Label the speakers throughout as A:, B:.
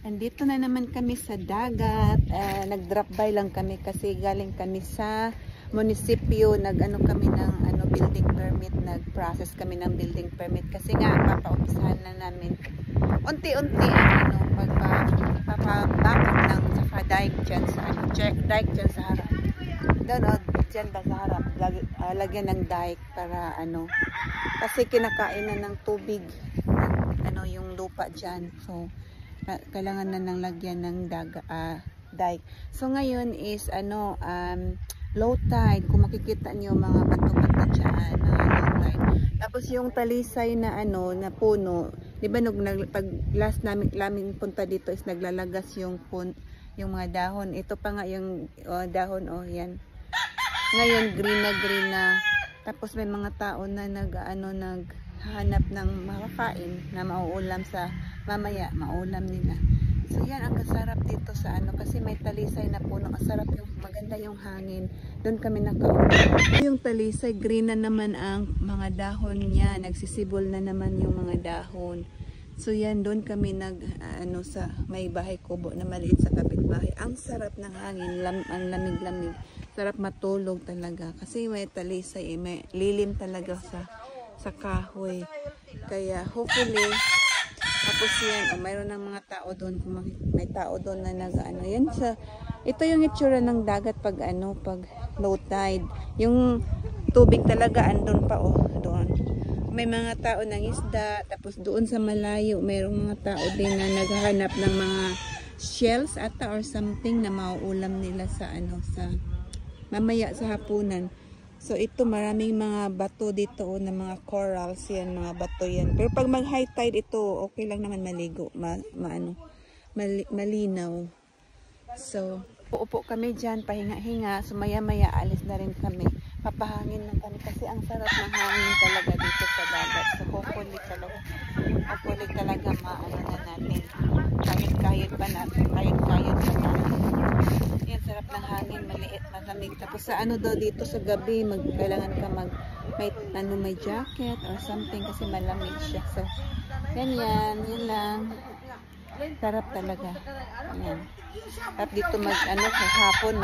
A: Andito na naman kami sa dagat. Nag-drop by lang kami kasi galing kami sa munisipyo. Nag-ano kami ng building permit. Nag-process kami ng building permit kasi nga papaumpisahan na namin. Unti-unti papabakot ng saka dike dyan sa dike dyan sa harap. Doon dyan ba sa harap. Lagyan ng dike para kasi kinakain na ng tubig yung lupa dyan. So kailangan na ng lagyan ng dike. So ngayon is low tide. Kung makikita nyo mga bato-bato dyan, low tide. Tapos yung talisay na na puno, di ba pag last namin punta dito is naglalagas yung mga dahon. Ito pa nga yung dahon, yan. Ngayon green na. Tapos may mga tao na naghahanap ng makakain na mauulam sa mamaya, maulam nila. So yan ang kasarap dito sa kasi may talisay na puno. Kasarap maganda yung hangin. Doon kami nakaupo. Yung talisay, green na naman ang mga dahon niya. Nagsisibol na naman yung mga dahon. So yan, doon kami sa may bahay kubo na maliit sa kapitbahay. Ang sarap ng hangin, ang lamig-lamig. Sarap matulog talaga. Kasi may talisay, may lilim talaga sa kahoy. Kaya hopefully, tapos yan, mayroon ng mga tao doon. Kung may tao doon na yan ito yung itsura ng dagat pag pag low tide. Yung tubig talaga andun pa doon. May mga tao ng isda, tapos doon sa malayo, mayroong mga tao din na naghahanap ng mga shells ata or something na mauulam nila sa mamaya sa hapunan. So ito maraming mga bato dito na mga corals yan, mga bato yan. Pero pag mag high tide ito, okay lang naman maligo, malinaw. So upo kami dyan, pahinga-hinga. So maya-maya alis na rin kami. Papahangin lang kami kasi ang sarap ng hangin talaga dito sa dagat. So hopefully talaga na natin. Kahit pa natin. Yan, sarap ng hangin, maliit, malamig. Tapos sa daw dito sa gabi, kailangan ka may jacket or something kasi malamig siya. So, yan lang. Sarap talaga. Yan. At dito sa hapon,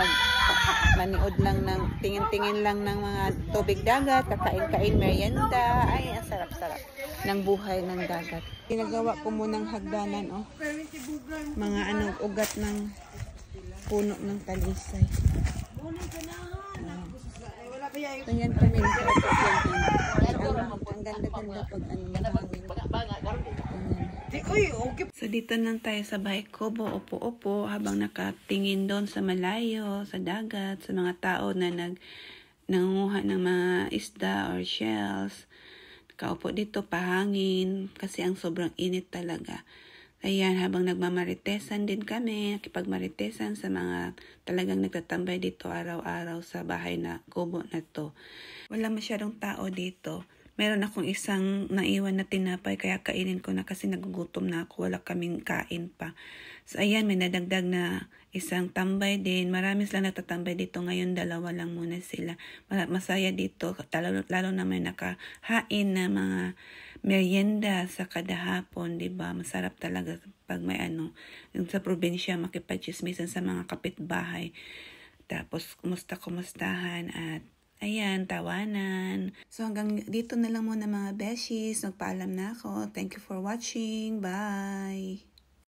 A: maniod lang tingin-tingin lang ng mga tubig dagat, kakain-kain, merienda. Ay, ang sarap-sarap ng buhay ng dagat. Ginagawa ko munang hagdanan, mga ugat ng puno ng talisay. So yan kami ang ganda-ganda pag So dito lang tayo sa bahay kubo, upo-upo habang nakatingin doon sa malayo, sa dagat, sa mga tao na nangunguha ng mga isda or shells. Nakaupo dito, pahangin kasi ang sobrang init talaga. Ayan, habang nagmamaritesan din kami, nakipagmaritesan sa mga talagang nagtatambay dito araw-araw sa bahay na kubo na to. Wala masyadong tao dito. Meron akong isang naiwan na tinapay kaya kainin ko na kasi nagugutom na ako. Wala kaming kain pa. So ayan, may nadagdag na isang tambay din. Marami sila natatambay dito ngayon. Dalawa lang muna sila. Masaya dito. Lalo na may nakahain na mga merienda sa kada hapon, diba? Masarap talaga pag may yung sa probinsya makipagchismisan sa mga kapitbahay. Tapos kumustahan at ayan, tawanan. So hanggang dito na lang muna mga beshies. Nagpaalam na ako. Thank you for watching. Bye!